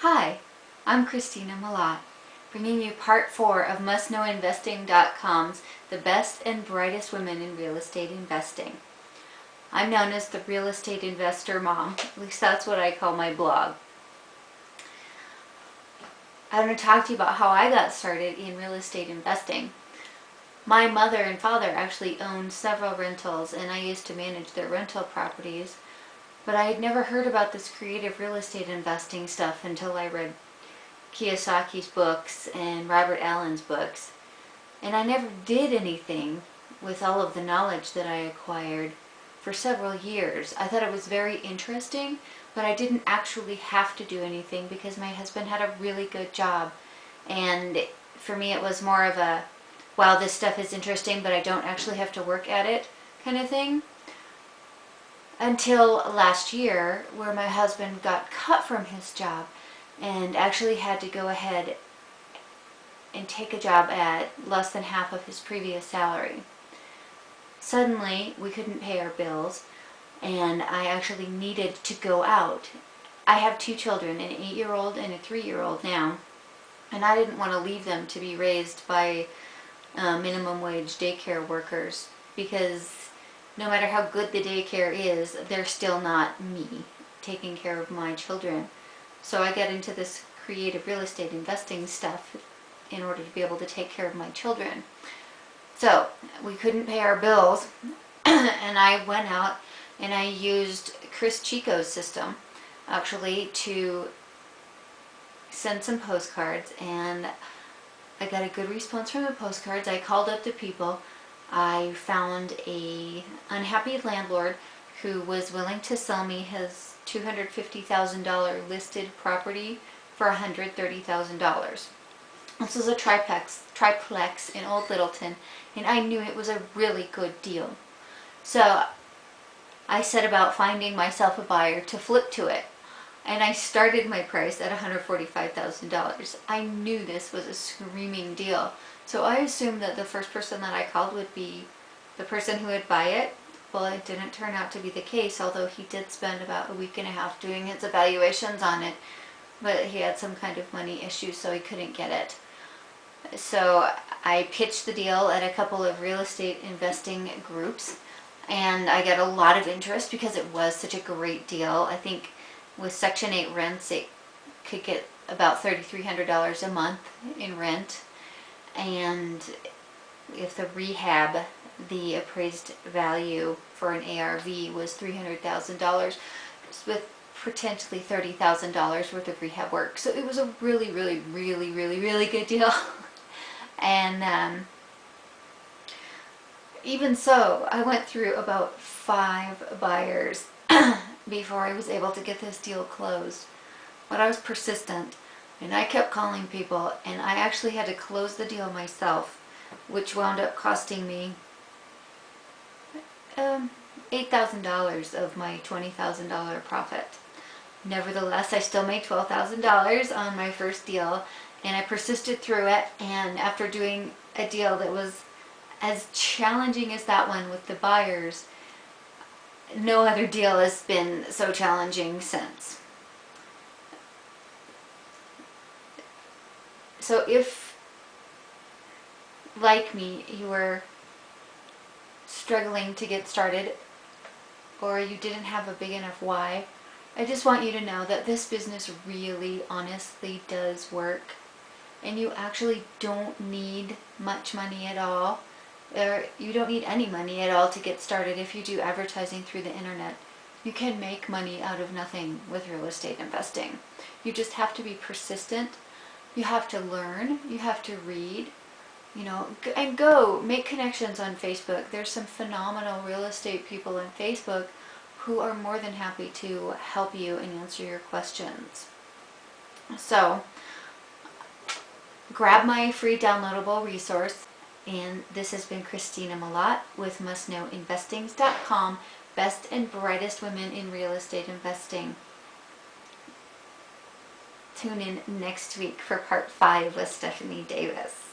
Hi, I'm Christina Mellott, bringing you part 4 of MustKnowInvesting.com's The Best and Brightest Women in Real Estate Investing. I'm known as the Real Estate Investor Mom, at least that's what I call my blog. I'm going to talk to you about how I got started in real estate investing. My mother and father actually owned several rentals, and I used to manage their rental properties. But I had never heard about this creative real estate investing stuff until I read Kiyosaki's books and Robert Allen's books. And I never did anything with all of the knowledge that I acquired for several years. I thought it was very interesting, but I didn't actually have to do anything because my husband had a really good job. And for me it was more of a, wow, this stuff is interesting, but I don't actually have to work at it kind of thing. Until last year, where my husband got cut from his job and actually had to go ahead and take a job at less than half of his previous salary. Suddenly, we couldn't pay our bills, and I actually needed to go out. I have 2 children, an 8-year-old and a 3-year-old now, and I didn't want to leave them to be raised by minimum wage daycare workers, because no matter how good the daycare is, they're still not me taking care of my children. So I got into this creative real estate investing stuff in order to be able to take care of my children. So we couldn't pay our bills and I went out and I used Chris Chico's system actually to send some postcards, and I got a good response from the postcards. I called up the people. I found an unhappy landlord who was willing to sell me his $250,000 listed property for $130,000. This was a triplex in Old Littleton, and I knew it was a really good deal. So I set about finding myself a buyer to flip to it, and I started my price at $145,000. I knew this was a screaming deal. So I assumed that the first person that I called would be the person who would buy it. Well, it didn't turn out to be the case, although he did spend about a week and a half doing his evaluations on it. But he had some kind of money issues, so he couldn't get it. So I pitched the deal at a couple of real estate investing groups, and I got a lot of interest because it was such a great deal. I think with Section 8 rents, it could get about $3,300 a month in rent. And if the rehab, the appraised value for an ARV was $300,000 with potentially $30,000 worth of rehab work. So it was a really good deal. And even so, I went through about 5 buyers before I was able to get this deal closed. But I was persistent, and I kept calling people, and I actually had to close the deal myself, which wound up costing me $8,000 of my $20,000 profit. Nevertheless, I still made $12,000 on my first deal, and I persisted through it. And after doing a deal that was as challenging as that one with the buyers, no other deal has been so challenging since. So if, like me, you were struggling to get started, or you didn't have a big enough why, I just want you to know that this business really, honestly does work. And you actually don't need much money at all. You don't need any money at all to get started if you do advertising through the internet. You can make money out of nothing with real estate investing. You just have to be persistent. You have to learn, you have to read, and go make connections on Facebook. There's some phenomenal real estate people on Facebook who are more than happy to help you and answer your questions. So, grab my free downloadable resource. And this has been Christina Mellott with MustKnowInvesting.com, Best and Brightest Women in Real Estate Investing. Tune in next week for part 5 with Stephanie Davis.